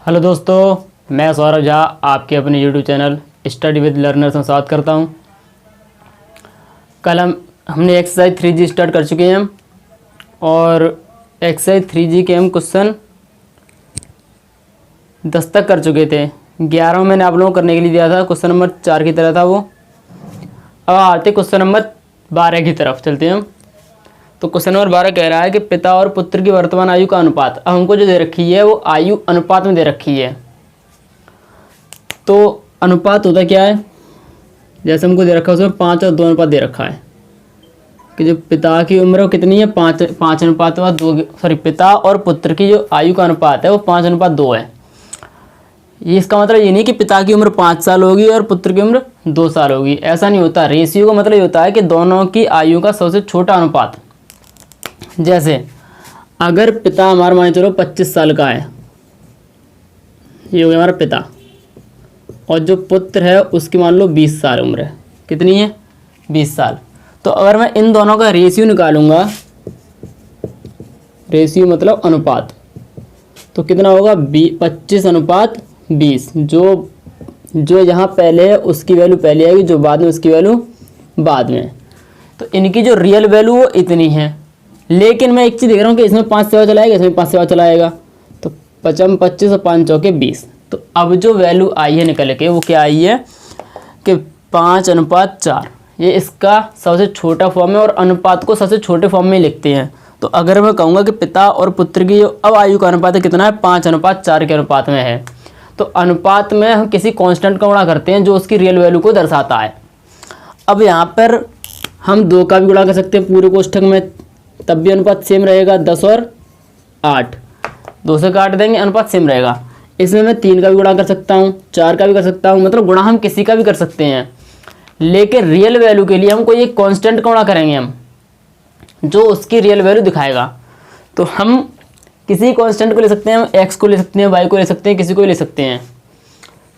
Hello दोस्तों, मैं सौरभ झा आपके अपने YouTube channel study with learners में स्वागत करता हूं। कल हमने एक्सरसाइज 3G स्टार्ट कर चुके हैं और एक्सरसाइज 3G के हम क्वेश्चन 10 तक कर चुके थे। 11 मैंने आप लोगों को करने के लिए दिया था, क्वेश्चन नंबर 4 की तरह था वो। अब आते क्वेश्चन नंबर 12 की तरफ चलते हैं हम। तो क्वेश्चन नंबर 12 कह रहा है कि पिता और पुत्र की वर्तमान आयु का अनुपात। अब हमको जो दे रखी है वो आयु अनुपात में दे रखी है। तो अनुपात होता क्या है, जैसे हमको दे रखा है उसमें 5 और 2 अनुपात दे रखा है कि जो पिता की उम्र वो कितनी है, 5 अनुपात 2। सॉरी, पिता और पुत्र की जो आयु का अनुपात है वो 5 अनुपात 2 है। ये इसका मतलब ये नहीं कि पिता की उम्र 5 साल होगी और पुत्र की उम्र 2 साल होगी, ऐसा नहीं होता। रेशियो का मतलब ये होता है कि दोनों की आयु का सबसे छोटा अनुपात। जैसे अगर पिता हमारा मान चलो 25 साल का है, ये हो गया हमारा पिता, और जो पुत्र है उसकी मान लो 20 साल उम्र है। कितनी है? 20 साल। तो अगर मैं इन दोनों का रेशियो निकालूंगा, रेशियो मतलब अनुपात, तो कितना होगा? 25 अनुपात 20। जो यहाँ पहले है उसकी वैल्यू पहले आएगी, जो बाद में उसकी वैल्यू बाद में। तो इनकी जो रियल वैल्यू वो इतनी है, लेकिन मैं एक चीज़ देख रहा हूँ कि इसमें 5 से चलाएगा, इसमें 5 से चलाएगा, तो 55 25 और 5 चौके 20। तो अब जो वैल्यू आई है निकल के वो क्या आई है कि 5 अनुपात 4। ये इसका सबसे छोटा फॉर्म है और अनुपात को सबसे छोटे फॉर्म में लिखते हैं। तो अगर मैं कहूँगा कि पिता और पुत्र की जो अब आयु का अनुपात है कितना है, 5 अनुपात 4 के अनुपात में है। तो अनुपात में हम किसी कांस्टेंट का गुणा करते हैं जो उसकी रियल वैल्यू को दर्शाता है। अब यहाँ पर हम 2 का भी गुणा कर सकते हैं पूरे कोष्ठक में, तब भी अनुपात सेम रहेगा। 10 और 8, 2 से काट देंगे, अनुपात सेम रहेगा। इसमें मैं 3 का भी गुणा कर सकता हूँ, 4 का भी कर सकता हूँ, मतलब गुणा हम किसी का भी कर सकते हैं। लेकिन रियल वैल्यू के लिए हम कोई एक कांस्टेंट का गुणा करेंगे हम, जो उसकी रियल वैल्यू दिखाएगा। तो हम किसी कांस्टेंट को ले सकते हैं, हम एक्स को ले सकते हैं, वाई को ले सकते हैं, किसी को भी ले सकते हैं।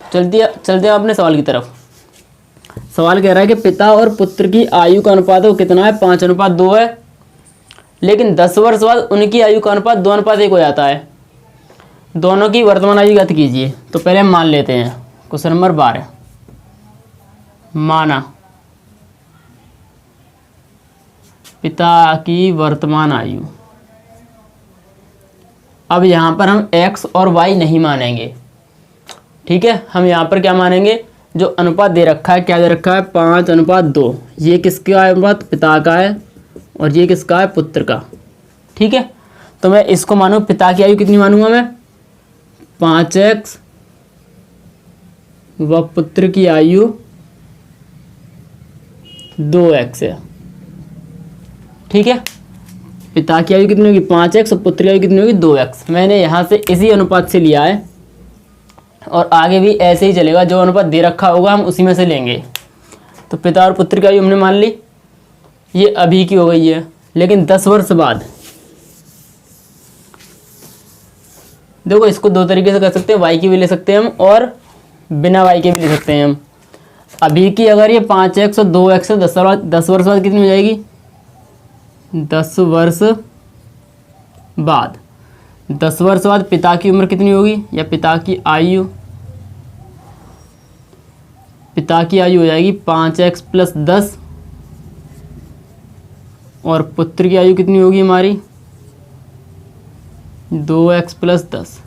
चलते हैं अपने सवाल की तरफ। सवाल कह रहा है कि पिता और पुत्र की आयु का अनुपात वो कितना है, 5 अनुपात 2 है। लेकिन 10 वर्ष बाद उनकी आयु का अनुपात 2 अनुपात 1 हो जाता है। दोनों की वर्तमान आयु ज्ञात कीजिए। तो पहले हम मान लेते हैं क्वेश्चन नंबर 12। माना पिता की वर्तमान आयु। अब यहाँ पर हम x और y नहीं मानेंगे, ठीक है। हम यहाँ पर क्या मानेंगे, जो अनुपात दे रखा है, क्या दे रखा है, 5 अनुपात 2। ये किसका अनुपात, पिता का है, और ये किसका है, पुत्र का, ठीक है। तो मैं इसको मानूँ, पिता की आयु कितनी मानूंगा मैं, 5x, व पुत्र की आयु 2x है, ठीक है। पिता की आयु कितनी होगी, 5x, और पुत्र की आयु कितनी होगी, 2x। मैंने यहाँ से इसी अनुपात से लिया है और आगे भी ऐसे ही चलेगा, जो अनुपात दे रखा होगा हम उसी में से लेंगे। तो पिता और पुत्र की आयु हमने मान ली, ये अभी की हो गई है। लेकिन 10 वर्ष बाद, देखो इसको 2 तरीके से कर सकते हैं, वाई की भी ले सकते हैं हम और बिना वाई के भी ले सकते हैं हम। अभी की अगर ये 5x और 2x है, 10 वर्ष बाद कितनी हो जाएगी, 10 वर्ष बाद। 10 वर्ष बाद पिता की उम्र कितनी होगी, या पिता की आयु हो जाएगी 5x प्लस 10, और पुत्र की आयु कितनी होगी हमारी, 2x प्लस 10।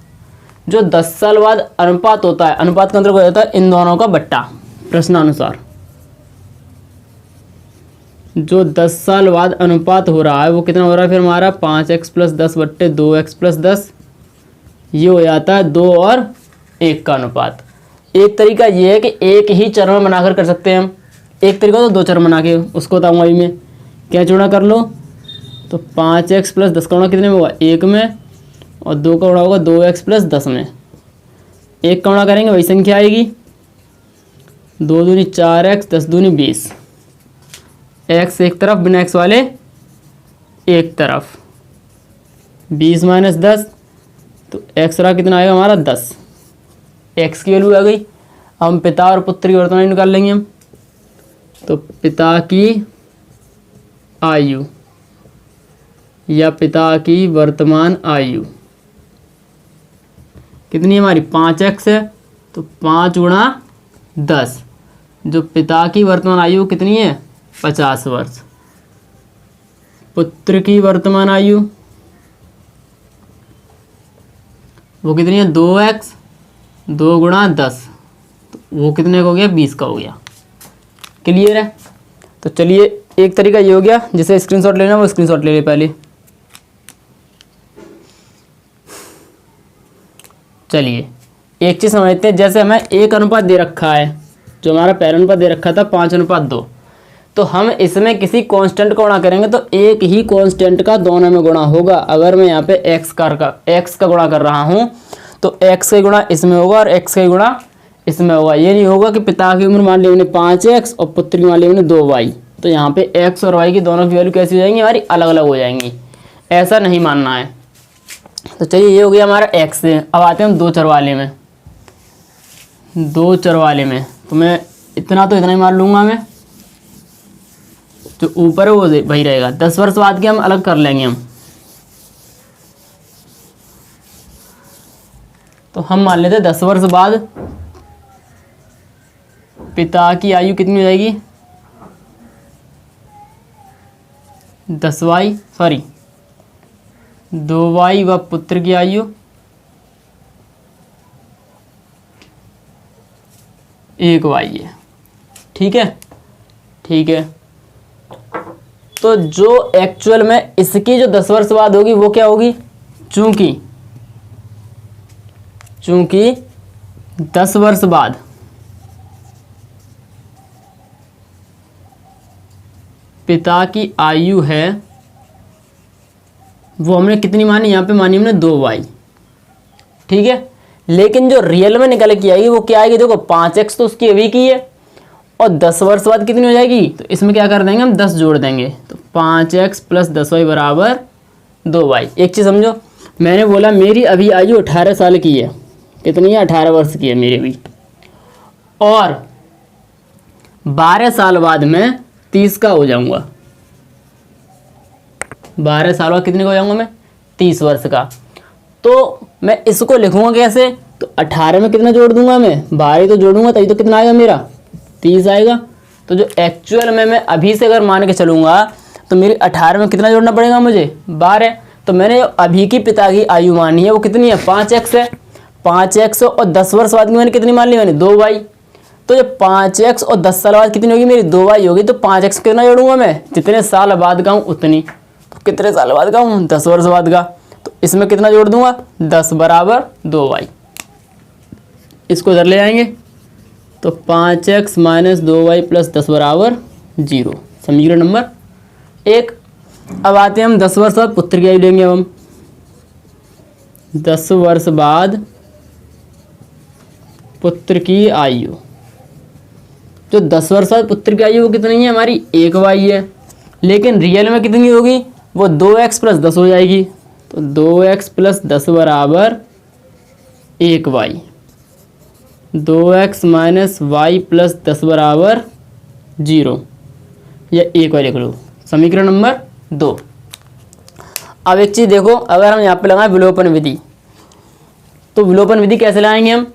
जो 10 साल बाद अनुपात होता है, अनुपात का अंतर हो जाता है इन दोनों का बट्टा, प्रश्नानुसार। जो 10 साल बाद अनुपात हो रहा है वो कितना हो रहा है फिर हमारा, 5x प्लस 10 बट्टे 2x प्लस 10। ये हो जाता है 2 और 1 का अनुपात। एक तरीका ये है कि एक ही चर में बनाकर कर सकते हैं हम, एक तरीका तो 2 चर बना के, उसको बताऊंगा अभी मैं। क्या चुना कर लो, तो 5x प्लस 10 का गुणा कितने में होगा, 1 में, और 2 का गुणा होगा 2x प्लस 10 में। 1 का गुणा करेंगे वही संख्या आएगी, 2 दूनी 4x, 10 दूनी 20। x एक तरफ, बिना x वाले एक तरफ, 20 माइनस 10, तो x रहा कितना आएगा हमारा, 10। x की वैल्यू आ गई। अब हम पिता और पुत्र की वर्तमान आयु निकाल लेंगे हम। तो पिता की आयु या पिता की वर्तमान आयु कितनी है हमारी 5x है, तो 5 गुणा 10। जो पिता की वर्तमान आयु कितनी है 50 वर्ष। पुत्र की वर्तमान आयु वो कितनी है 2x, 2 गुणा 10, तो वो कितने का हो गया 20 का हो गया। क्लियर है। तो चलिए एक तरीका ये हो गया, जिसे स्क्रीनशॉट लेना वो स्क्रीनशॉट ले ले पहले। चलिए एक चीज़ समझते हैं, जैसे हमें एक अनुपात दे रखा है, जो हमारा पहला अनुपात दे रखा था 5:2, तो हम इसमें किसी कांस्टेंट को गुणा करेंगे तो एक ही कांस्टेंट का दोनों में गुणा होगा। अगर मैं यहाँ पे x का गुणा कर रहा हूँ तो x का गुणा इसमें होगा और x का गुणा इसमें होगा। ये नहीं होगा कि पिता की उम्र मान ली हमने 5x और पुत्र की मान ली हमने 2y, तो यहाँ पे x और y की दोनों की वैल्यू कैसी हो जाएंगी हमारी अलग अलग हो जाएंगी। ऐसा नहीं मानना है। तो चलिए ये हो गया हमारा x है। अब आते हैं हम 2 चर वाले में। 2 चर वाले में तो मैं इतना ही मान लूँगा मैं, जो ऊपर है वो वही रहेगा। 10 वर्ष बाद के हम अलग कर लेंगे हम। तो हम मान लेते हैं 10 वर्ष बाद पिता की आयु कितनी हो जाएगी 2y व पुत्र की आयु 1y है। ठीक है, ठीक है। तो जो एक्चुअल में इसकी जो 10 वर्ष बाद होगी वो क्या होगी, चूंकि 10 वर्ष बाद पिता की आयु है वो हमने कितनी मानी, यहाँ पे मानी हमने 2y। ठीक है, लेकिन जो रियल में निकल के आएगी वो क्या आएगी, देखो 5x तो उसकी अभी की है और 10 वर्ष बाद कितनी हो जाएगी, तो इसमें क्या कर देंगे हम 10 जोड़ देंगे, तो 5x + 10y बराबर 2y। एक चीज़ समझो, मैंने बोला मेरी अभी आयु 18 साल की है, कितनी है 18 वर्ष की है मेरी भी, और 12 साल बाद मैं 30 का हो जाऊंगा। 12 साल बाद कितने का हो जाऊंगा मैं 30 वर्ष का। तो मैं इसको लिखूंगा कैसे, तो 18 में कितना जोड़ दूंगा मैं 12 तो जोड़ूंगा तभी तो कितना आएगा मेरा 30 आएगा। तो जो एक्चुअल में मैं अभी से अगर मान के चलूंगा तो मेरी 18 में कितना जोड़ना पड़ेगा मुझे 12। तो मैंने अभी की पिता की आयु मानी है वो कितनी है 5x है, 5x और 10 वर्ष बाद की मैंने कितनी मान ली मैंने 2y। तो जब 5x और 10 साल बाद कितनी होगी मेरी 2y होगी, तो 5x कितना जोड़ूंगा मैं जितने साल बाद का हूँ उतनी। तो कितने साल बाद का हूँ 10 वर्ष बाद का, तो इसमें कितना जोड़ दूंगा 10 बराबर 2y। इसको इधर ले आएंगे तो 5x - 2y + 10 बराबर 0, समीकरण नंबर 1। अब आते हैं हम 10 वर्ष बाद पुत्र की आयु लेंगे। अब हम 10 वर्ष बाद पुत्र की आयु, जो 10 वर्ष बाद पुत्र की आयु वो कितनी है हमारी 1y है, लेकिन रियल में कितनी होगी वो 2x + 10 हो जाएगी। तो 2x + 10 बराबर 1y, 2x - y + 10 बराबर 0, या 1y लिख लो, समीकरण नंबर 2। अब एक चीज़ देखो, अगर हम यहाँ पे लगाएं विलोपन विधि, तो विलोपन विधि कैसे लाएंगे हम,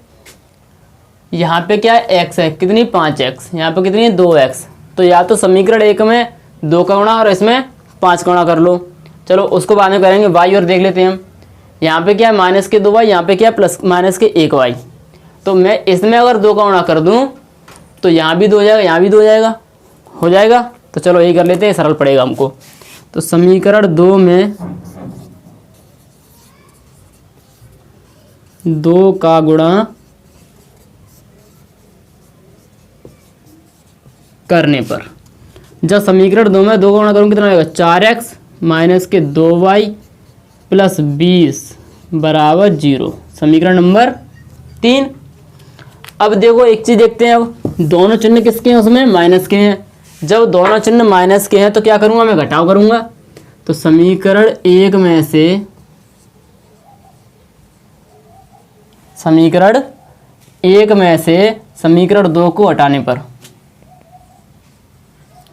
यहाँ पे क्या है x है कितनी 5x, यहाँ पे कितनी है 2x, तो या तो समीकरण 1 में 2 का गुणा और इसमें 5 का गुणा कर लो। चलो उसको बाद में करेंगे। y और देख लेते हैं हम, यहाँ पे क्या है -2y, यहाँ पे क्या है +-1y। तो मैं इसमें अगर 2 का गुणा कर दूँ तो यहाँ भी 2 हो जाएगा, यहाँ भी 2 हो जाएगा। तो चलो यही कर लेते हैं, सरल पड़ेगा हमको। तो समीकरण 2 में 2 का गुणा करने पर, जब समीकरण 2 में 2 का गुणा करूँ कितना आएगा 4x - 2y + 20 बराबर 0, समीकरण नंबर 3। अब देखो एक चीज़ देखते हैं, अब दोनों चिन्ह किसके हैं उसमें माइनस के हैं। जब दोनों चिन्ह माइनस के हैं तो क्या करूँगा मैं घटाव करूँगा। तो समीकरण 1 में से समीकरण 2 को हटाने पर,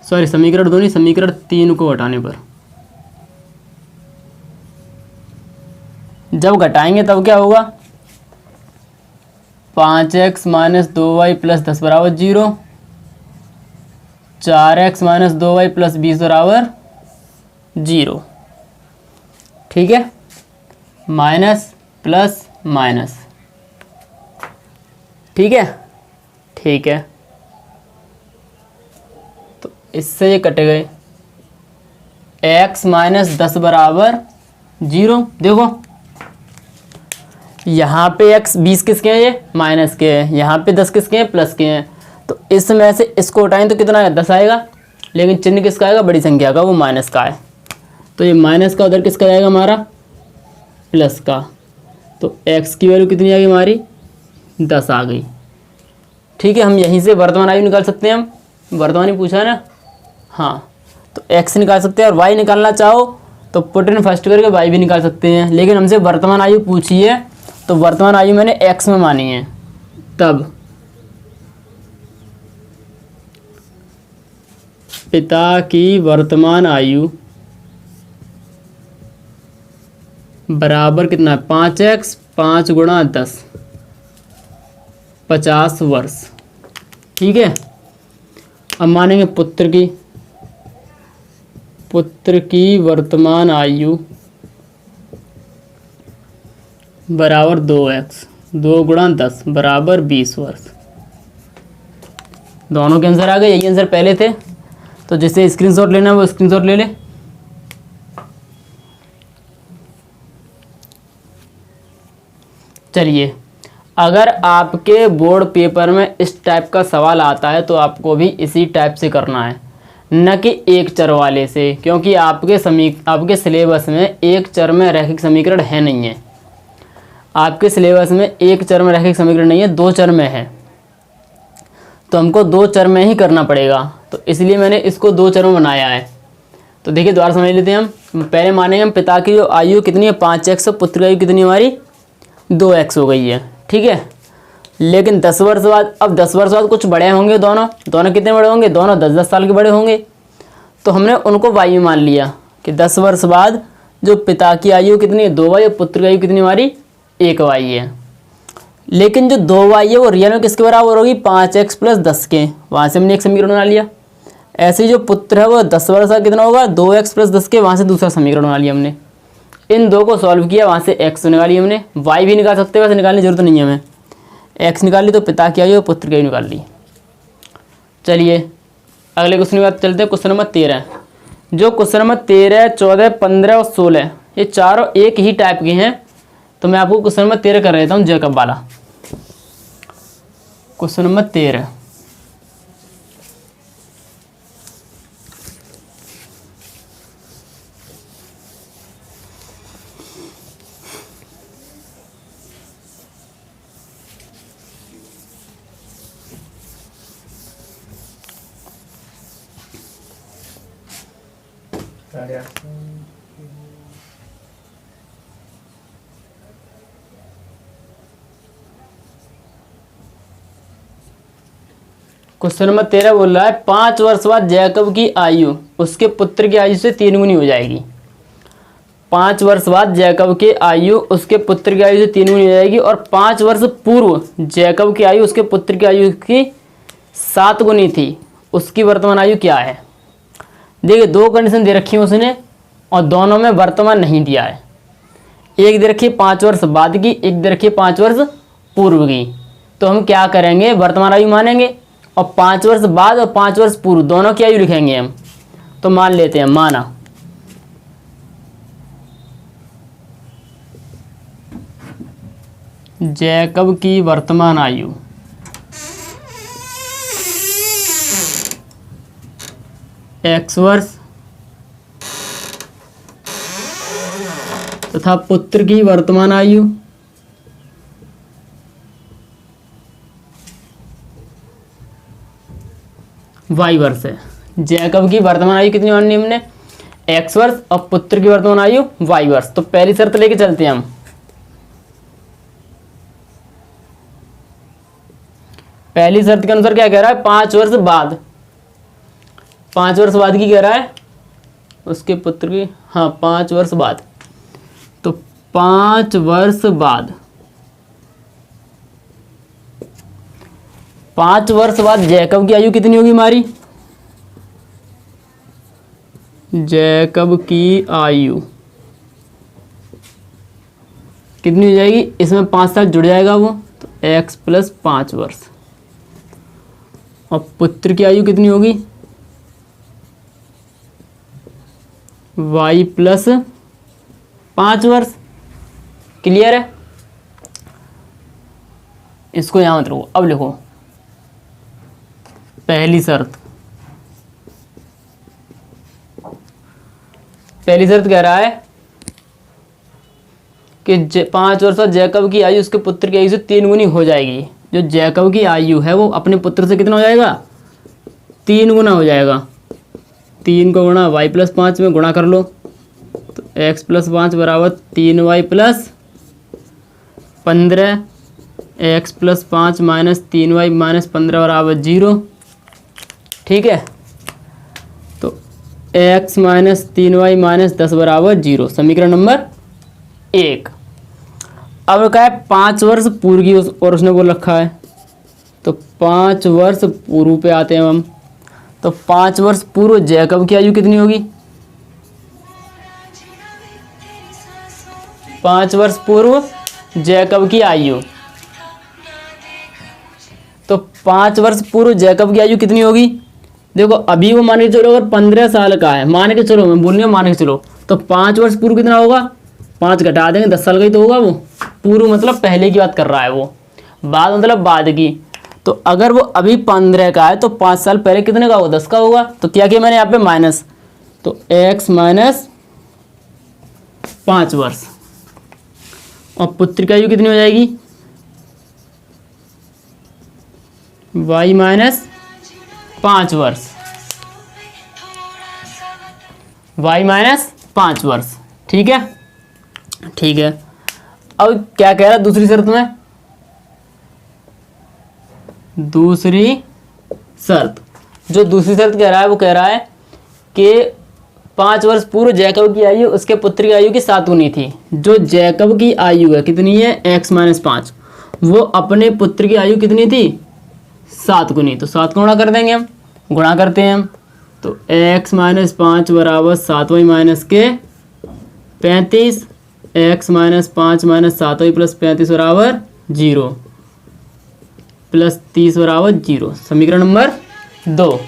सॉरी समीकरण 2 नहीं, समीकरण 3 को हटाने पर, जब घटाएंगे तब क्या होगा 5x माइनस 2y प्लस 10 बराबर 0, 4x माइनस 2y प्लस 20 बराबर 0। ठीक है, माइनस प्लस माइनस। ठीक है, ठीक है, तो इससे ये कटे गए। x माइनस 10 बराबर 0। देखो यहाँ पे x 20 किसके हैं, ये माइनस के हैं, यहाँ पे 10 किसके हैं, प्लस के हैं। तो इसमें से इसको उठाएं तो कितना है, 10 आएगा, लेकिन चिन्ह किसका आएगा, बड़ी संख्या का, वो माइनस का है। तो ये माइनस का उधर किसका जाएगा, हमारा प्लस का। तो x की वैल्यू कितनी आ गई हमारी, 10 आ गई। ठीक है, हम यहीं से वर्तमान आयु निकाल सकते हैं, हम वर्तमान ही पूछा है ना। हाँ, तो x निकाल सकते हैं, और y निकालना चाहो तो पुट इन फर्स्ट करके y भी निकाल सकते हैं, लेकिन हमसे वर्तमान आयु पूछी है तो वर्तमान आयु मैंने x में मानी है। तब पिता की वर्तमान आयु बराबर कितना है, 5x, 5 गुणा 10, 50 वर्ष। ठीक है, अब मानेंगे पुत्र की वर्तमान आयु बराबर 2x, 2 गुणा 10 बराबर 20 वर्ष। दोनों के आंसर आ गए, यही आंसर पहले थे। तो जिसे स्क्रीनशॉट लेना है वो स्क्रीनशॉट ले ले। चलिए, अगर आपके बोर्ड पेपर में इस टाइप का सवाल आता है तो आपको भी इसी टाइप से करना है, न कि एक चर वाले से, क्योंकि आपके सिलेबस में एक चर में रैखिक समीकरण है नहीं है। आपके सिलेबस में एक चर में रैखिक समीकरण नहीं है, 2 चर में है। तो हमको 2 चर में ही करना पड़ेगा, तो इसलिए मैंने इसको 2 चर में बनाया है। तो देखिए, दोबारा समझ लेते हैं हम। पहले मानेंगे हम पिता की जो आयु कितनी है, 5x, पुत्र की आयु कितनी हमारी 2x हो गई है। ठीक है, लेकिन 10 वर्ष बाद, अब 10 वर्ष बाद कुछ बड़े होंगे, दोनों कितने बड़े होंगे, दोनों 10-10 साल के बड़े होंगे। तो हमने उनको y में मान लिया कि 10 वर्ष बाद जो पिता की आयु कितनी है, 2y, और पुत्र की आयु कितनी हमारी 1y है। लेकिन जो 2y है वो रियल में किसके बराबर होगी, 5x प्लस 10 के। वहाँ से हमने एक समीकरण बना लिया। ऐसे ही जो पुत्र है वो 10 वर्ष का कितना होगा, 2x प्लस 10 के। वहाँ से दूसरा समीकरण बना लिया हमने। इन दो को सॉल्व किया, वहाँ से x निकाली हमने। y भी निकाल सकते हैं, वैसे निकालने की जरूरत नहीं है हमें। x निकाल ली तो पिता की आयु और पुत्र की आयु निकाल ली। चलिए अगले क्वेश्चन की बात चलते हैं। Question number 13। जो क्वेश्चन नंबर 13, 14, 15 और 16 ये चारों एक ही टाइप के हैं। तो मैं आपको क्वेश्चन नंबर 13 कर देता हूँ, जैकब वाला। क्वेश्चन नंबर 13, क्वेश्चन नंबर 13 बोल रहा है 5 वर्ष बाद जैकब की आयु उसके पुत्र की आयु से 3 गुनी हो जाएगी। 5 वर्ष बाद जैकब की आयु उसके पुत्र की आयु से 3 गुनी हो जाएगी, और 5 वर्ष पूर्व जैकब की आयु उसके पुत्र की आयु की 7 गुनी थी। उसकी वर्तमान आयु क्या है। देखिए, 2 कंडीशन दे रखी है उसने, और दोनों में वर्तमान नहीं दिया है। एक दे रखी है 5 वर्ष बाद की, एक दे रखी है 5 वर्ष पूर्व की। तो हम क्या करेंगे, वर्तमान आयु मानेंगे, और 5 वर्ष बाद और 5 वर्ष पूर्व दोनों की आयु लिखेंगे हम। तो मान लेते हैं, माना जैकब की वर्तमान आयु x वर्ष तथा पुत्र की वर्तमान आयु y वर्ष है। जैकब की वर्तमान आयु कितनी मानी हमने, x वर्ष, और पुत्र की वर्तमान आयु y वर्ष। तो पहली शर्त लेके चलते हैं हम। पहली शर्त के अनुसार क्या कह रहा है, 5 वर्ष बाद। 5 वर्ष बाद की कह रहा है उसके पुत्र की, हाँ 5 वर्ष बाद। तो 5 वर्ष बाद 5 वर्ष बाद जैकब की आयु कितनी होगी हमारी? जैकब की आयु कितनी हो जाएगी? इसमें 5 साल जुड़ जाएगा वो, तो x + 5 वर्ष। और पुत्र की आयु कितनी होगी? y + 5 वर्ष। क्लियर है? इसको यहां मत रखो, अब लिखो पहली शर्त। पहली शर्त कह रहा है कि 5 वर्ष बाद जैकब की आयु उसके पुत्र की आयु से 3 गुनी हो जाएगी। जो जैकब की आयु है वो अपने पुत्र से कितना हो जाएगा? 3 गुना हो जाएगा। 3 को गुणा y + 5 में गुणा कर लो, तो x + 5 = 3y + 15। x + 5 - 3y - 15 = 0। ठीक है, तो x - 3y - 10 = 0। समीकरण नंबर 1। अब क्या है? 5 वर्ष पूर्व की और उसने बोल रखा है, तो 5 वर्ष पूर्व पे आते हैं हम। तो 5 वर्ष पूर्व जैकब की आयु कितनी होगी? 5 वर्ष पूर्व जैकब की आयु, तो 5 वर्ष पूर्व जैकब की आयु कितनी होगी? देखो अभी वो मान के चलो अगर 15 साल का है, मान के चलो, मैं बोलने मान के चलो, तो 5 वर्ष पूर्व कितना होगा? 5 घटा देंगे, 10 साल का ही तो होगा वो। पूर्व मतलब पहले की बात कर रहा है वो, बाद मतलब बाद की। तो अगर वो अभी 15 का है तो 5 साल पहले कितने का होगा? 10 का होगा। तो क्या किया मैंने यहाँ पे माइनस, तो x - 5 वर्ष। और पुत्र की आयु कितनी हो जाएगी? y - 5 वर्ष। y - 5 वर्ष। ठीक है, ठीक है। अब क्या कह रहा है दूसरी शर्त में? दूसरी शर्त, जो दूसरी शर्त कह रहा है वो कह रहा है कि 5 वर्ष पूर्व जैकब की आयु उसके पुत्र की आयु की 7 गुनी थी। जो जैकब की आयु है कितनी है? x - 5। वो अपने पुत्र की आयु कितनी थी? 7 गुनी। तो 7 को गुणा कर देंगे हम, गुणा करते हैं हम, तो x - 5 = 7y - के 35। x - 5 - 7y + 35 = 0 + 30 = 0। समीकरण नंबर 2।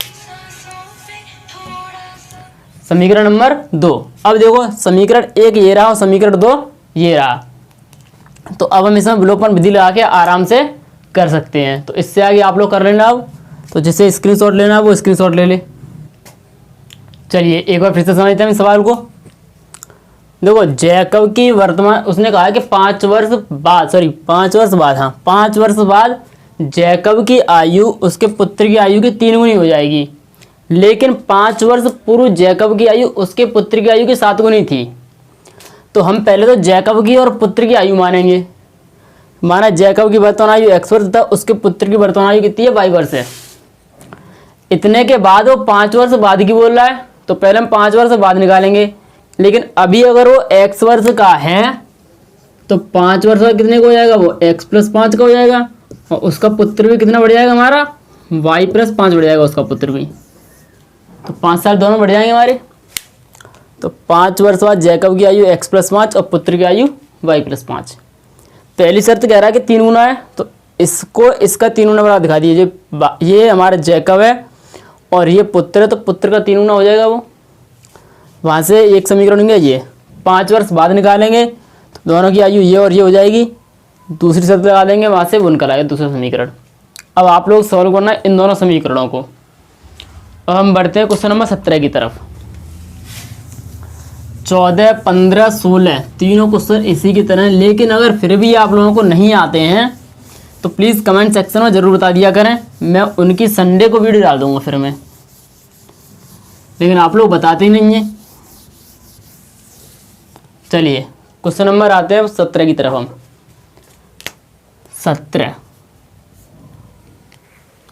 समीकरण नंबर 2। अब देखो समीकरण 1 ये रहा और समीकरण 2 ये रहा। तो अब हम इसमें विलोपन विधि लगा के आराम से कर सकते हैं। तो इससे आगे आप लोग कर लेना। अब तो जिसे स्क्रीनशॉट लेना वो स्क्रीनशॉट ले ले। चलिए एक बार फिर से समझते हैं इस सवाल को। देखो जैकब की वर्तमान, उसने कहा है कि 5 वर्ष बाद, हाँ 5 वर्ष बाद जैकब की आयु उसके पुत्र की आयु की 3 गुनी हो जाएगी। लेकिन 5 वर्ष पूर्व जैकब की आयु उसके पुत्र की आयु की 7 गुनी थी। तो हम पहले तो जैकब की और पुत्र की आयु मानेंगे। माना जैकब की वर्तमान आयु x वर्ष था, उसके पुत्र की वर्तमान आयु कितनी है? y वर्ष है। इतने के बाद वो 5 वर्ष बाद की बोल रहा है, तो पहले हम 5 वर्ष बाद निकालेंगे। लेकिन अभी अगर वो x वर्ष का है तो 5 वर्ष का कितने का हो जाएगा? वो x + 5 का हो जाएगा। और उसका पुत्र भी कितना बढ़ जाएगा हमारा? y + 5 बढ़ जाएगा उसका पुत्र भी। तो 5 साल दोनों बढ़ जाएंगे हमारे। तो 5 वर्ष बाद जैकब की आयु x + 5 और पुत्र की आयु y + 5। पहली शर्त कह रहा है कि 3 गुना है, तो इसको इसका 3 गुना बना दिखा दीजिए। ये हमारा जैकब है और ये पुत्र है, तो पुत्र का 3 गुना हो जाएगा वो। वहाँ से एक समीकरण होंगे ये 5 वर्ष बाद निकालेंगे, तो दोनों की आयु ये और ये हो जाएगी। दूसरी शर्त लगा देंगे, वहाँ से उनका आएगा दूसरा समीकरण। अब आप लोग सॉल्व करना है इन दोनों समीकरणों को। अब हम बढ़ते हैं क्वेश्चन नंबर 17 की तरफ। 14, 15, 16 तीनों क्वेश्चन इसी की तरह हैं। लेकिन अगर फिर भी आप लोगों को नहीं आते हैं तो प्लीज़ कमेंट सेक्शन में ज़रूर बता दिया करें। मैं उनकी संडे को वीडियो डाल दूंगा फिर मैं, लेकिन आप लोग बताते ही नहीं हैं। चलिए क्वेश्चन नंबर आते हैं 17 की तरफ हम। 17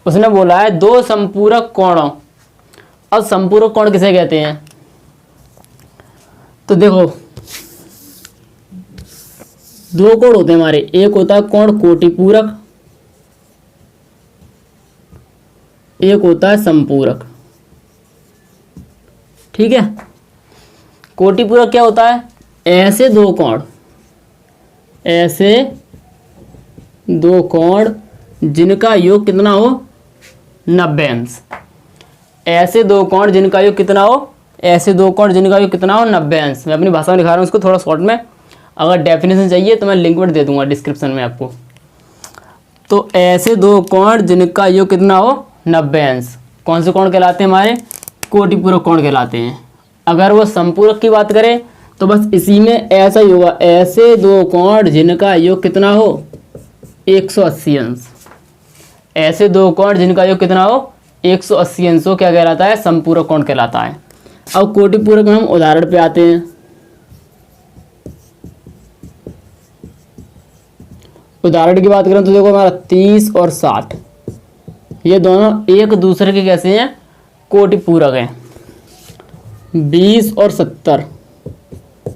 उसने बोला है 2 संपूरक कोणों। अब संपूरक कोण किसे कहते हैं? तो देखो 2 कोण होते हैं हमारे। एक होता है कोण कोटिपूरक एक होता है संपूरक। ठीक है, कोटि पूरक क्या होता है? ऐसे दो कोण जिनका योग कितना हो? 90 अंश। ऐसे दो कोण जिनका योग कितना हो? ऐसे दो कोण जिनका योग कितना हो? 90 अंश। मैं अपनी भाषा में दिखा रहा हूँ इसको थोड़ा शॉर्ट में। अगर डेफिनेशन चाहिए तो मैं लिंक में दे दूंगा डिस्क्रिप्शन में आपको। तो ऐसे दो कोण जिनका योग कितना हो? 90 अंश। कौन से कोण कहलाते हैं? हमारे कोटि पूरक कोण कहलाते हैं। अगर वो संपूरक की बात करें तो बस इसी में ऐसा ही होगा, ऐसे दो कोण जिनका योग कितना हो? 180 अंश। ऐसे दो कोण जिनका योग कितना हो? 180 अंश हो क्या कहलाता है? संपूरक कोण कहलाता है। अब कोटि पूरक में हम उदाहरण पे आते हैं। उदाहरण की बात करें तो देखो हमारा 30 और 60 ये दोनों एक दूसरे के कैसे हैं? कोटि पूरक हैं। 20 और 70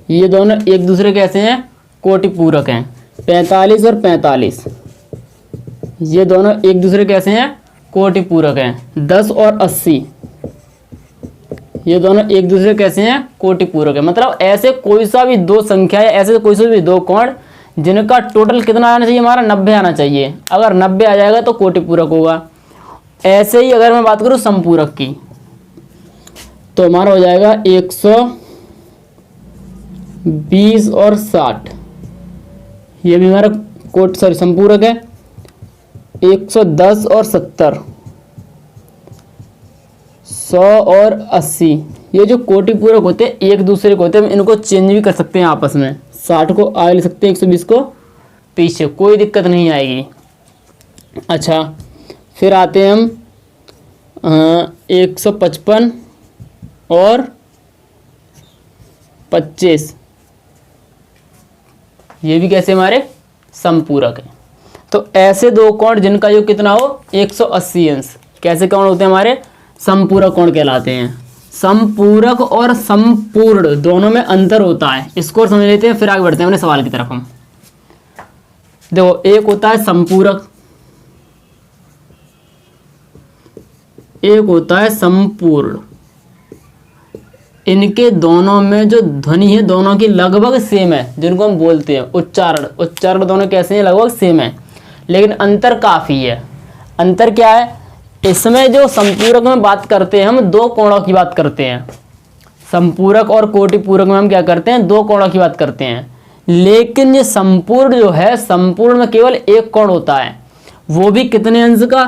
ये दोनों एक दूसरे कैसे हैं? कोटि पूरक हैं। 45 और 45 ये दोनों एक दूसरे कैसे हैं? कोटि पूरक हैं। 10 और 80 ये दोनों एक दूसरे कैसे हैं? कोटि पूरक है। मतलब ऐसे कोई सा भी दो संख्या है, ऐसे कोई सा भी दो कोण जिनका टोटल कितना आना चाहिए? हमारा 90 आना चाहिए। अगर 90 आ जाएगा तो कोटि पूरक होगा। ऐसे ही अगर मैं बात करूं संपूरक की तो हमारा हो जाएगा 120 और 60 ये भी हमारा संपूरक है। 110 और 70 100 और 80 ये जो कोटि पूरक होते हैं एक दूसरे को होते हैं। हम इनको चेंज भी कर सकते हैं आपस में। 60 को आगे ले सकते हैं, 120 को पीछे, कोई दिक्कत नहीं आएगी। अच्छा, फिर आते हैं हम 155 और 25 ये भी कैसे हमारे? संपूरक है। तो ऐसे दो कोण जिनका योग कितना हो? 180 अंश कैसे कोण होते हैं? हमारे संपूरक कोण कहलाते हैं। संपूरक और संपूर्ण दोनों में अंतर होता है, इसको समझ लेते हैं फिर आगे बढ़ते हैं अपने सवाल की तरफ। हम देखो, एक होता है संपूरक, एक होता है संपूर्ण। इनके दोनों में जो ध्वनि है दोनों की लगभग सेम है, जिनको हम बोलते हैं उच्चारण दोनों कैसे हैं? लगभग सेम है, लेकिन अंतर काफ़ी है। अंतर क्या है? इसमें जो संपूरक में बात करते हैं हम दो कोणों की बात करते हैं। संपूरक और कोटि पूरक में हम क्या करते हैं? दो कोणों की बात करते हैं। लेकिन ये संपूर्ण जो है, संपूर्ण में केवल एक कोण होता है, वो भी कितने अंश का?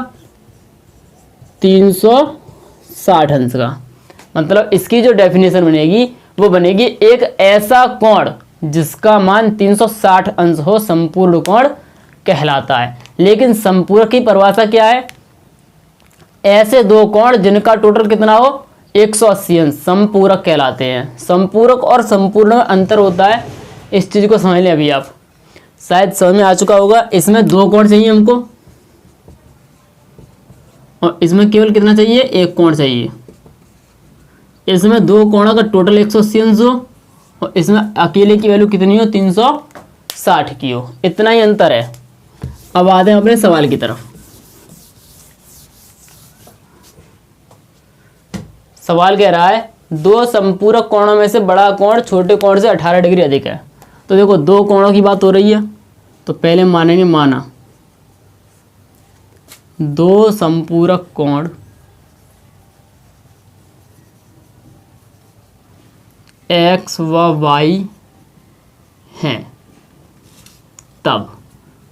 360 अंश का। मतलब इसकी जो डेफिनेशन बनेगी वो बनेगी एक ऐसा कोण जिसका मान 360 अंश हो, संपूर्ण कोण कहलाता है। लेकिन संपूरक की परिभाषा क्या है? ऐसे दो कोण जिनका टोटल कितना हो? 180 अंश संपूरक कहलाते हैं। संपूरक और संपूर्ण में अंतर होता है, इस चीज को समझ लें। अभी आप शायद समझ में आ चुका होगा। इसमें दो कोण चाहिए हमको और इसमें केवल कितना चाहिए? एक कोण चाहिए। इसमें दो कोणों का टोटल 180 अंश हो और इसमें अकेले की वैल्यू कितनी हो? 360 की हो। इतना ही अंतर है। अब आते हैं अपने सवाल की तरफ। सवाल कह रहा है दो संपूरक कोणों में से बड़ा कोण छोटे कोण से 18 डिग्री अधिक है। तो देखो, दो कोणों की बात हो रही है तो पहले मानेंगे माना दो संपूरक कोण x व y हैं। तब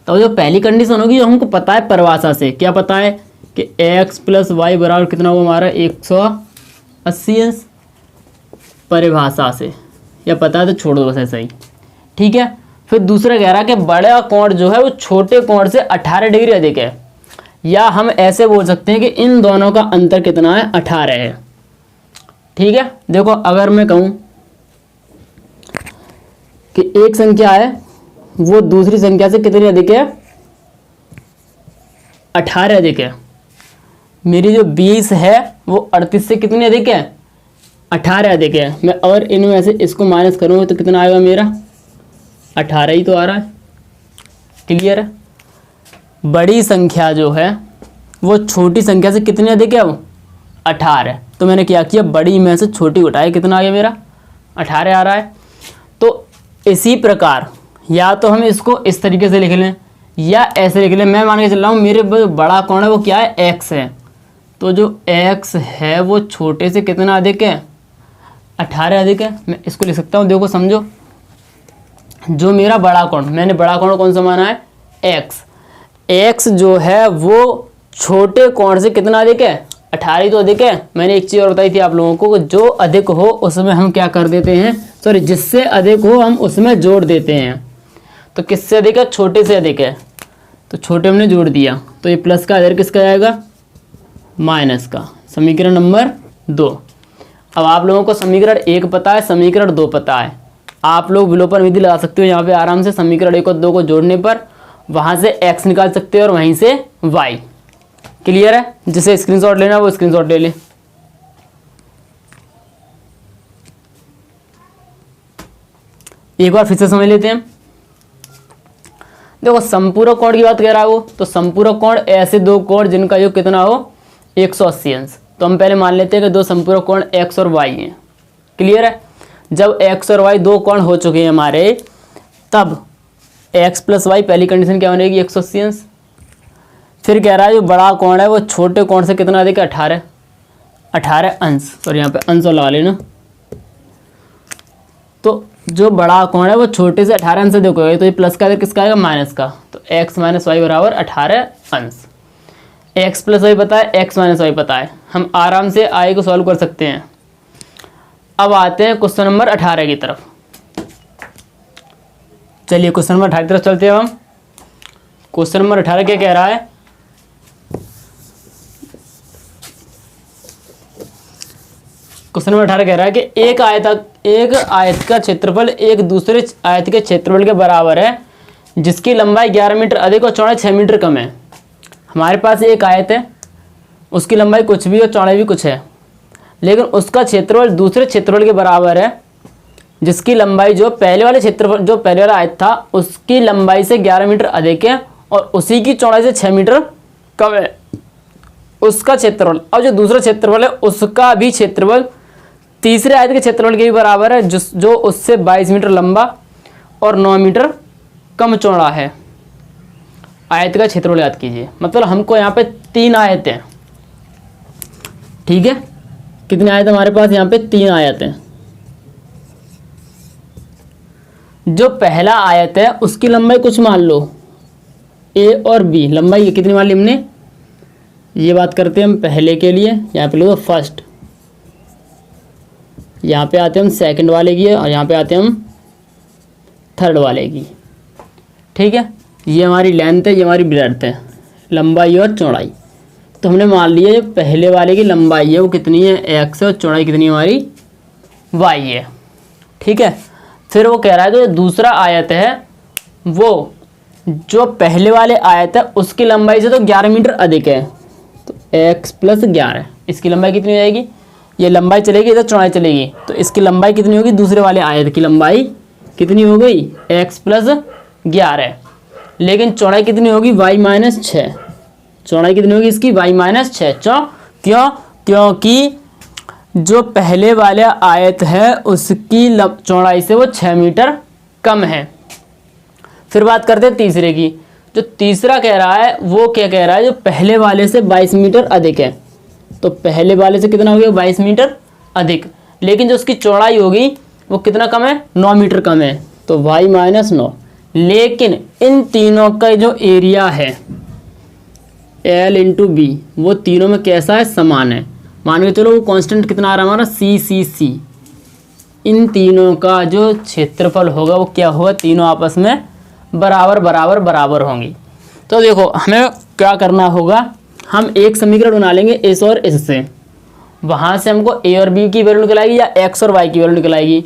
जो पहली कंडीशन होगी जो हमको पता है परिभाषा से, क्या पता है कि x प्लस वाई बराबर कितना होगा हमारा? 180 अंश। परिभाषा से या पता है तो छोड़ दो बस ऐसा ही, ठीक है। फिर दूसरा कह रहा है कि बड़ा कोण जो है वो छोटे कोण से 18 डिग्री अधिक है, या हम ऐसे बोल सकते हैं कि इन दोनों का अंतर कितना है? 18 है, ठीक है। देखो, अगर मैं कहूं कि एक संख्या है वो दूसरी संख्या से कितनी अधिक है? 18 अधिक है। मेरी जो 20 है वो 38 से कितनी अधिक है? 18 अधिक है। मैं अगर इनमें से इसको माइनस करूँगा तो कितना आएगा मेरा? 18 ही तो आ रहा है। क्लियर है। बड़ी संख्या जो है वो छोटी संख्या से कितनी अधिक है, वो 18। तो मैंने क्या किया, बड़ी में से छोटी उठाई, कितना आ गया मेरा 18 आ रहा है। तो इसी प्रकार या तो हम इसको इस तरीके से लिख लें या ऐसे लिख लें। मैं मान के चल रहा हूँ मेरे बड़ा कौन है वो क्या है, x है। तो जो x है वो छोटे से कितना अधिक है, 18 अधिक है। मैं इसको लिख सकता हूँ, देखो समझो, जो मेरा बड़ा कोण, मैंने बड़ा कोण कौन सा माना है, x जो है वो छोटे कोण से कितना अधिक है, 18 तो अधिक है। मैंने एक चीज़ और बताई थी आप लोगों को, जो अधिक हो उसमें हम क्या कर देते हैं, सॉरी जिससे अधिक हो हम उसमें जोड़ देते हैं। तो किससे अधिक है, छोटे से अधिक है, तो छोटे हमने जोड़ दिया। तो ये प्लस का इधर किसका जाएगा, माइनस का। समीकरण नंबर 2। अब आप लोगों को समीकरण 1 पता है, समीकरण 2 पता है। आप लोग विलोपन विधि लगा सकते हो यहाँ पे आराम से। समीकरण 1 और 2 को जोड़ने पर वहाँ से x निकाल सकते हो और वहीं से y। क्लियर है, जिसे स्क्रीनशॉट लेना वो स्क्रीनशॉट ले ले। एक बार फिर से समझ लेते हैं। देखो संपूरक कोण की बात कह रहा है वो, तो संपूरक कोण ऐसे दो कोण जिनका योग कितना हो 180 अंश। तो हम पहले मान लेते हैं कि दो संपूरक कोण x और y हैं। क्लियर है, जब x और y दो कोण हो चुके हैं हमारे, तब x प्लस y पहली कंडीशन क्या बनेगी, 180 अंश। फिर कह रहा है जो बड़ा कोण है वो छोटे कोण से कितना अधिक है, 18 अंश। और यहाँ पे अंश लगा लेना। तो जो बड़ा कोण है वो छोटे से 18 अंश से देखो, तो ये प्लस का इधर किसका आएगा, माइनस का। तो x माइनस वाई बराबर 18 अंश। x प्लस वाई पता है, x माइनस वाई पता है, हम आराम से i को सॉल्व कर सकते हैं। अब आते हैं क्वेश्चन नंबर 18 की तरफ। चलिए क्वेश्चन नंबर 18 की तरफ चलते हैं हम। क्वेश्चन नंबर 18 क्या कह रहा है, क्वेश्चन नंबर 18 कह रहा है कि एक आयत का क्षेत्रफल एक दूसरे आयत के क्षेत्रफल के बराबर है जिसकी लंबाई 11 मीटर अधिक और चौड़ाई 6 मीटर कम है। हमारे पास एक आयत है, उसकी लंबाई कुछ भी और चौड़ाई भी कुछ है, लेकिन उसका क्षेत्रफल दूसरे क्षेत्रफल के बराबर है जिसकी लंबाई जो पहले वाला आयत था उसकी लंबाई से 11 मीटर अधिक है और उसी की चौड़ाई से 6 मीटर कम है उसका क्षेत्रफल। और जो दूसरा क्षेत्रफल है उसका भी क्षेत्रफल तीसरे आयत के क्षेत्रफल के भी बराबर है जो उससे 22 मीटर लंबा और 9 मीटर कम चौड़ा है। आयत का क्षेत्रफल याद कीजिए, मतलब हमको यहाँ पे 3 आयत हैं। ठीक है, कितने आयत हमारे पास, यहाँ पे 3 आयत हैं। जो पहला आयत है उसकी लंबाई कुछ मान लो, ए और बी लंबाई कितनी मान ली हमने, ये बात करते हैं हम पहले के लिए। यहाँ पे लो फर्स्ट, यहाँ पे आते हैं हम सेकंड वाले की और यहाँ पे आते हैं हम थर्ड वाले की। ठीक है, ये हमारी लेंथ है, ये हमारी ब्रेड्थ है, लंबाई और चौड़ाई। तो हमने मान लिया जो पहले वाले की लंबाई है वो कितनी है, x है, और चौड़ाई कितनी है हमारी, y है। ठीक है, फिर वो कह रहा है कि जो दूसरा आयत है वो जो पहले वाले आयत है उसकी लंबाई से तो 11 मीटर अधिक है। तो x प्लस 11, इसकी लंबाई कितनी हो जाएगी, ये लंबाई चलेगी इधर चौड़ाई चलेगी, तो इसकी लंबाई कितनी होगी, दूसरे वाले आयत की लंबाई कितनी हो गई, x प्लस 11। लेकिन चौड़ाई कितनी होगी, y माइनस 6। चौड़ाई कितनी होगी इसकी, y माइनस 6। क्योंकि जो पहले वाले आयत है उसकी चौड़ाई से वो 6 मीटर कम है। फिर बात करते हैं तीसरे की। जो तीसरा कह रहा है वो क्या कह रहा है, जो पहले वाले से 22 मीटर अधिक है। तो पहले वाले से कितना हो गया, 22 मीटर अधिक, लेकिन जो उसकी चौड़ाई होगी वो कितना कम है, 9 मीटर कम है। तो y माइनस 9। लेकिन इन तीनों का जो एरिया है L इंटू बी वो तीनों में कैसा है, समान है। मान के चलो वो कांस्टेंट कितना आ रहा है हमारा, C। इन तीनों का जो क्षेत्रफल होगा वो क्या होगा, तीनों आपस में बराबर होंगी। तो देखो हमें क्या करना होगा, हम एक समीकरण बना लेंगे इस और इससे, वहाँ से हमको a और b की वैल्यू निकल आएगी या x और y की वैल्यू निकल आएगी।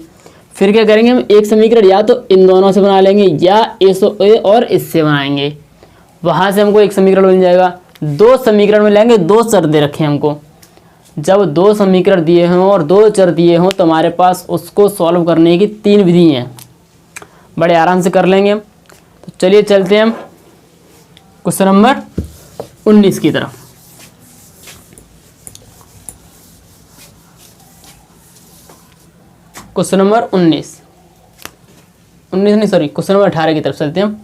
फिर क्या करेंगे, हम एक समीकरण या तो इन दोनों से बना लेंगे या a और इससे बनाएंगे, वहाँ से हमको एक समीकरण बन जाएगा। 2 समीकरण में लेंगे, 2 चर दे रखे हैं हमको। जब 2 समीकरण दिए हों और 2 चर दिए हों तो हमारे पास उसको सॉल्व करने की 3 विधि हैं, बड़े आराम से कर लेंगे। तो चलिए चलते हैं हम क्वेश्चन नंबर 19 की तरफ। क्वेश्चन नंबर 19 नहीं सॉरी, क्वेश्चन नंबर 18 की तरफ चलते हैं हम।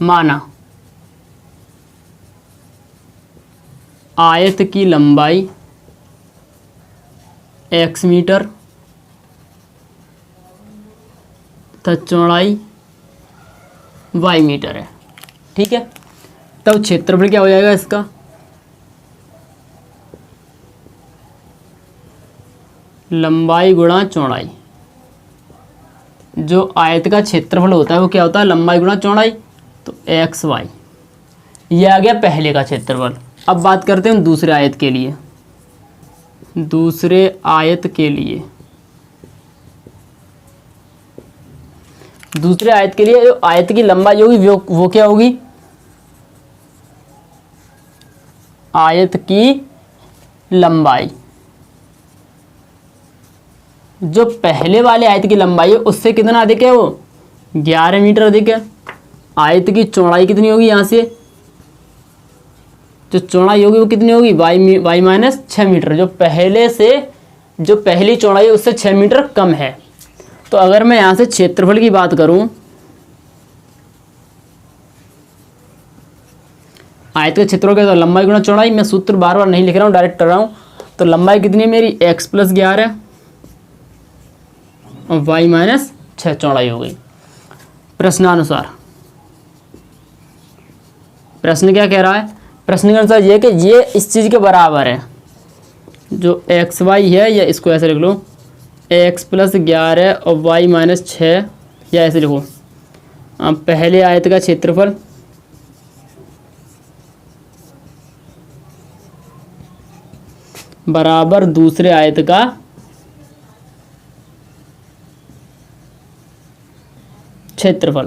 माना आयत की लंबाई x मीटर तथा चौड़ाई y मीटर है, ठीक है। तब क्षेत्रफल क्या हो जाएगा इसका, लंबाई गुणा चौड़ाई। जो आयत का क्षेत्रफल होता है वो क्या होता है, लंबाई गुणा चौड़ाई। तो एक्स वाई, ये आ गया पहले का क्षेत्रफल। अब बात करते हैं दूसरे आयत के लिए। दूसरे आयत के लिए, दूसरे आयत के लिए जो आयत की लंबाई होगी वो क्या होगी, आयत की लंबाई जो पहले वाले आयत की लंबाई है उससे कितना अधिक है, वो 11 मीटर अधिक है। आयत की चौड़ाई कितनी होगी, यहाँ से जो चौड़ाई होगी वो कितनी होगी, वाई माइनस 6 मीटर। जो पहले से जो पहली चौड़ाई है उससे 6 मीटर कम है। तो अगर मैं यहाँ से क्षेत्रफल की बात करूं, आयत का क्षेत्रफल क्या, तो लंबाई गुणा चौड़ाई। मैं सूत्र बार बार नहीं लिख रहा हूँ, डायरेक्ट कर रहा हूँ। तो लंबाई कितनी है मेरी, x + 11 और y माइनस 6 चौड़ाई हो गई। प्रश्नानुसार, प्रश्न क्या कह रहा है, प्रश्न के अनुसार ये कि ये इस चीज़ के बराबर है। जो एक्स वाई है, या इसको ऐसे लिख लो, x + 11 और y माइनस 6, या ऐसे लिखो, पहले आयत का क्षेत्रफल बराबर दूसरे आयत का क्षेत्रफल।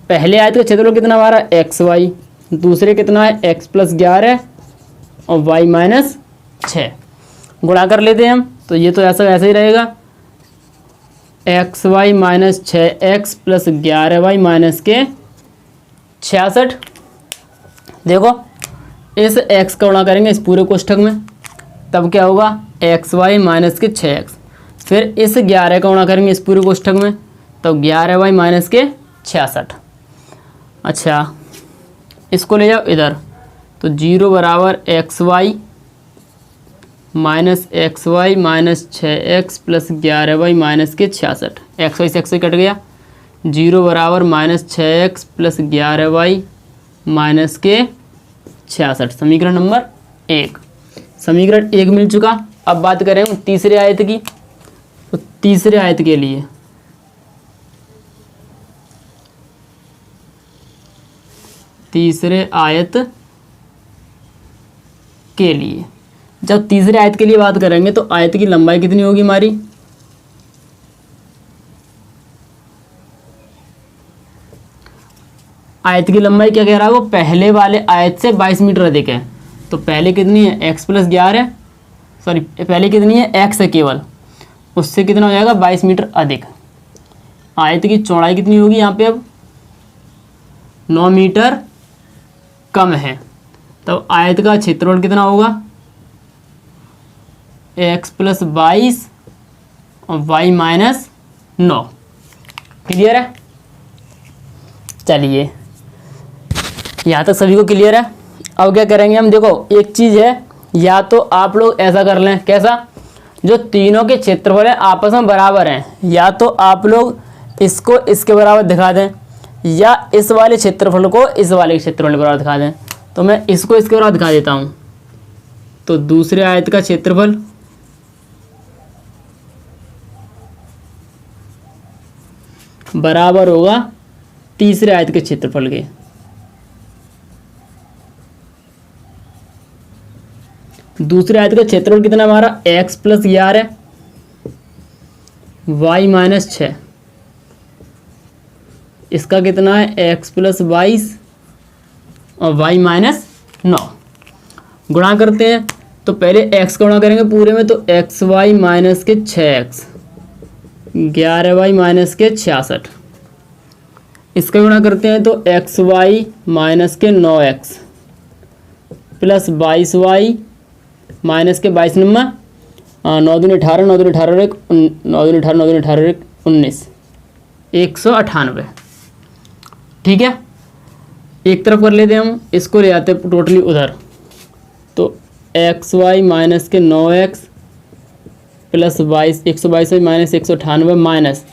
पहले आयत का क्षेत्रफल कितना हमारा, एक्स वाई, दूसरे कितना है, x + 11 और y माइनस 6। गुणा कर लेते हैं हम, तो ये तो ऐसा ही रहेगा, xy minus 6x + 11y minus के 66। देखो इस x का गुणा करेंगे इस पूरे कोष्ठक में, तब क्या होगा, xy माइनस के 6x। फिर इस 11 का गुणा करेंगे इस पूरे कोष्ठक में, तब 11y माइनस के 66। अच्छा, इसको ले जाओ इधर, तो 0 बराबर xy minus xy minus 6x + 11y minus के 66। xy से xy कट गया, 0 बराबर माइनस 6x + 11y माइनस के 66। समीकरण नंबर 1, समीकरण 1 मिल चुका। अब बात करें तीसरे आयत की। तो तीसरे आयत के लिए, तीसरे आयत के लिए जब तीसरे आयत के लिए बात करेंगे तो आयत की लंबाई कितनी होगी हमारी, आयत की लंबाई क्या कह रहा है, वो पहले वाले आयत से 22 मीटर अधिक है। तो पहले कितनी है, x + 11, सॉरी पहले कितनी है, x है केवल, उससे कितना हो जाएगा, 22 मीटर अधिक। आयत की चौड़ाई कितनी होगी यहाँ पे, अब 9 मीटर कम है। तब आयत का क्षेत्रफल कितना होगा, x + 22 और y माइनस 9। क्लियर है, चलिए यहाँ तक सभी को क्लियर है। अब क्या करेंगे हम, देखो एक चीज़ है, या तो आप लोग ऐसा कर लें, कैसा, जो तीनों के क्षेत्रफल हैं आपस में बराबर हैं, या तो आप लोग इसको इसके बराबर दिखा दें, या इस वाले क्षेत्रफल को इस वाले क्षेत्रफल के बराबर दिखा दें। तो मैं इसको इसके बराबर दिखा देता हूँ। तो दूसरे आयत का क्षेत्रफल बराबर होगा तीसरे आयत के क्षेत्रफल के। दूसरे आयत का क्षेत्रफल कितना हमारा, x + 11 y माइनस 6, इसका कितना है, x + 22 और y माइनस 9। गुणा करते हैं, तो पहले x का गुणा करेंगे पूरे में, तो xy माइनस के 6x 11y माइनस के 66। इसका गुणा करते हैं तो xy माइनस के 9x + 22y माइनस के 22 नंबर 9 दूनी 18, 9 दूनी 18 और 1 9 दूनी 18, 9 दूनी 18 और 1 19, 198। ठीक है, एक तरफ कर लेते हैं हम, इसको ले आते हैं टोटली उधर। तो XY माइनस के 9x plus 22 122 minus 198 minus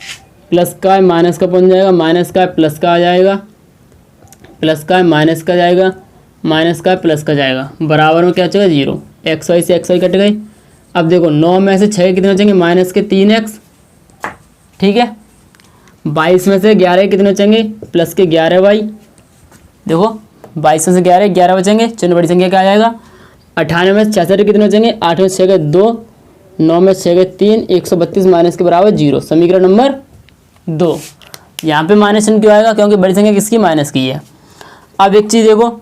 plus का माइनस का बन जाएगा, माइनस का प्लस का आ जाएगा, प्लस का माइनस का जाएगा, माइनस का प्लस का जाएगा, बराबर में क्या बचेगा 0। XY से XY कट गई। अब देखो 9 में से 6 कितने बचेंगे, माइनस के 3x। ठीक है, 22 में से 11 कितने बचेंगे, प्लस के 11y। देखो 22 में से 11 बचेंगे, चिन्ह बड़ी संख्या क्या आ जाएगा। 98 में 66 कितने बचेंगे, 8 में 6 के 2, 9 में 6 के 3, 132 माइनस के बराबर 0। समीकरण नंबर 2। यहाँ पे माइनस चिन्ह क्यों आएगा, क्योंकि बड़ी संख्या किसकी, माइनस की है। अब एक चीज़ देखो,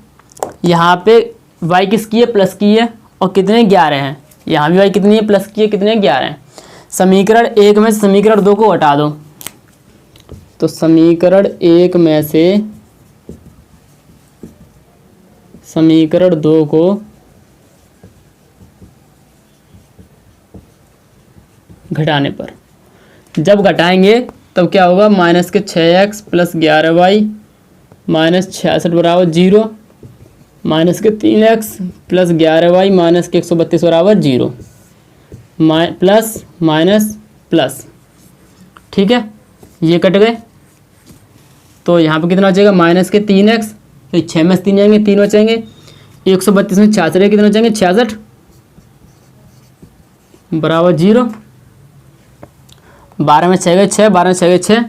यहाँ पे y किसकी है, प्लस की है, और कितने 11 हैं। यहाँ भी y कितनी है, प्लस की है, कितने 11 हैं। समीकरण 1 में से समीकरण 2 को हटा दो, तो समीकरण 1 में से समीकरण 2 को घटाने पर, जब घटाएंगे तब क्या होगा, माइनस के 6x प्लस 11y माइनस 66 बराबर 0, माइनस के 3x प्लस 11y माइनस के 132 बराबर 0, प्लस माइनस प्लस। ठीक है, ये कट गए, तो यहाँ पे कितना बचेगा, माइनस के 3x, तो 6 में से 3 जाएंगे, 3 बचेंगे, 132 में 66 कितने बचेंगे, 66 बराबर 0, 12 में 6 गए 6, 12 में 6 गए 6,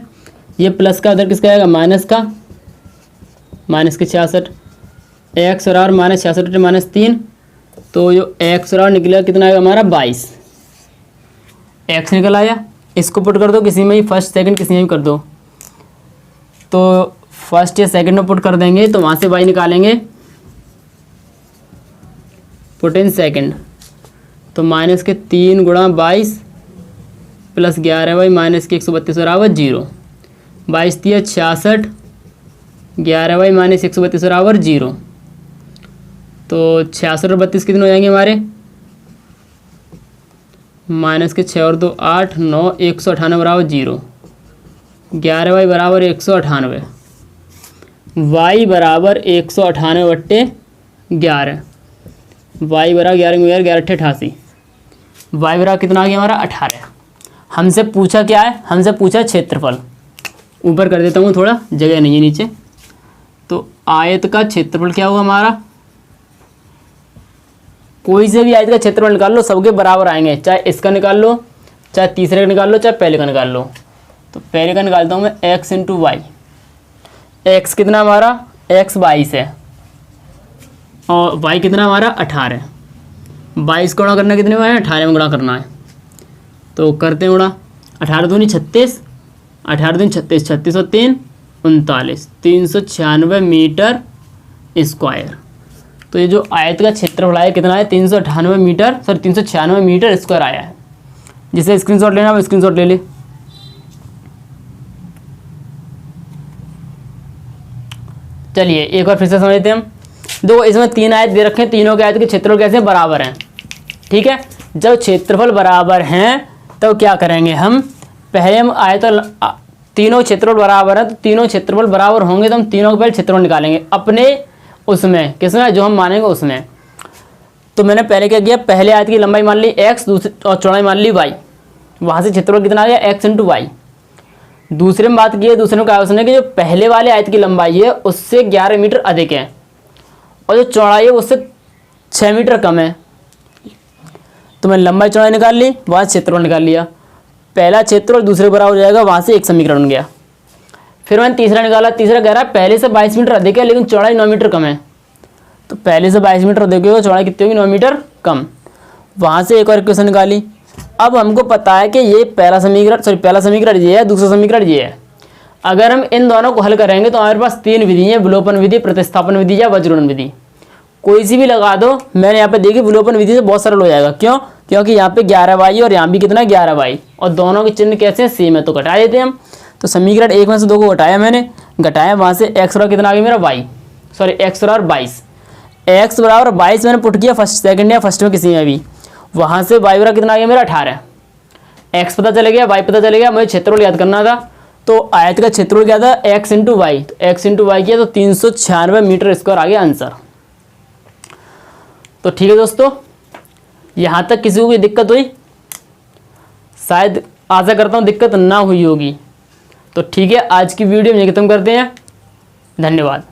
ये प्लस का उधर किसका आएगा, माइनस का, माइनस के 66, x और r माइनस 66 माइनस 3, तो जो x और r निकलेगा कितना आएगा हमारा 22, x निकल आया। इसको पुट कर दो किसी में ही, फर्स्ट सेकंड किसी में भी कर दो, तो फर्स्ट या सेकंड में पुट कर देंगे, तो वहाँ से y निकालेंगे, पुट इन सेकंड, तो माइनस के 3 गुणा 22 प्लस 11y माइनस के 132 बराबर 0, 22 3 66, 11y माइनस 132 बराबर 0, तो 66 और 32 कितने हो जाएंगे हमारे, माइनस के 6 और 2 8, 9 198 बराबर 0, 11y बराबर 198, y बराबर 198 बट्टे 11, y बराबर 11 11 88, y बराबर कितना आ गया हमारा 18। हमसे पूछा क्या है, हमसे पूछा क्षेत्रफल। ऊपर कर देता हूँ, थोड़ा जगह नहीं है नीचे। तो आयत का क्षेत्रफल क्या होगा हमारा, कोई से भी आयत का क्षेत्रफल निकाल लो, सबके बराबर आएंगे, चाहे इसका निकाल लो, चाहे तीसरे का निकाल लो, चाहे पहले का निकाल लो। तो पहले का निकालता हूँ मैं, x इंटू वाई। एक्स कितना हमारा, x 22 है, और y कितना हमारा 18। 22 को गुणा करना कितने में है, 18 में गुणा करना है, तो करते हैं गुणा। 18 दूनी 36, 18 दूनी 36, 36 और 3 39, 396 मीटर स्क्वायर। तो ये जो आयत का क्षेत्रफल आया कितना है, 398 मीटर, सॉरी 396 मीटर स्क्वायर आया है। जिसे स्क्रीनशॉट लेना वो स्क्रीनशॉट ले ले। चलिए एक बार फिर से समझ लेते हैं हम। दो इसमें 3 आयत दे रखे हैं, तीनों के आयत के क्षेत्रफल कैसे बराबर हैं। ठीक है, जब क्षेत्रफल बराबर हैं तो क्या करेंगे हम, पहले हम आयत तीनों क्षेत्रफल बराबर हैं, तो तीनों क्षेत्रफल बराबर होंगे तो हम तीनों के पहले क्षेत्रफल निकालेंगे अपने उसमें, किसमें, जो हम मानेंगे उसमें। तो मैंने पहले क्या किया, पहले आयत की लंबाई मान ली x, दूसरी और चौड़ाई मान ली y, वहाँ से क्षेत्रफल कितना आ गया x इंटू वाई। दूसरे में बात की है, दूसरे में कहा उसने कि जो पहले वाले आयत की लंबाई है उससे 11 मीटर अधिक है और जो चौड़ाई है उससे 6 मीटर कम है। तो मैं लंबाई चौड़ाई निकाल ली, वहाँ क्षेत्रफल निकाल लिया। पहला क्षेत्रफल दूसरे बराबर हो जाएगा, वहाँ से एक समीकरण बन गया। फिर मैंने तीसरा निकाला, तीसरा कह रहा है पहले से 22 मीटर अधिक है लेकिन चौड़ाई 9 मीटर कम है। तो पहले से 22 मीटर अधिक होगा, चौड़ाई कितनी होगी, 9 मीटर कम। वहाँ से एक और इक्वेशन निकाली। अब हमको पता है कि ये पहला समीकरण ये है, दूसरा समीकरण ये है। अगर हम इन दोनों को हल करेंगे तो हमारे पास 3 विधि हैं, विलोपन विधि, प्रतिस्थापन विधि या वज्रगुणन विधि। कोई सी भी लगा दो। मैंने यहाँ पे देखी विलोपन विधि से बहुत सरल हो जाएगा। क्यों, क्योंकि यहाँ पे 11y और यहाँ भी कितना 11y और दोनों के चिन्ह कैसे हैं, सेम है, तो घटा देते हैं हम। तो समीकरण 1 में से 2 को घटाया मैंने, घटाया वहाँ से x और कितना आ गया मेरा x और 22। x बराबर 22 मैंने पुट किया फर्स्ट सेकंड या फर्स्ट में किसी में भी, वहाँ से वाई बराबर कितना आ गया मेरा 18। एक्स पता चल गया, वाई पता चल गया, मुझे क्षेत्रफल याद करना था। तो आयत का क्षेत्रफल क्या था, एक्स इंटू वाई। तो एक्स इंटू वाई किया तो 396 मीटर स्क्वायर आ गया आंसर। तो ठीक है दोस्तों, यहाँ तक किसी को कोई दिक्कत हुई? शायद आशा करता हूँ दिक्कत ना हुई होगी। तो ठीक है, आज की वीडियो में खत्म करते हैं। धन्यवाद।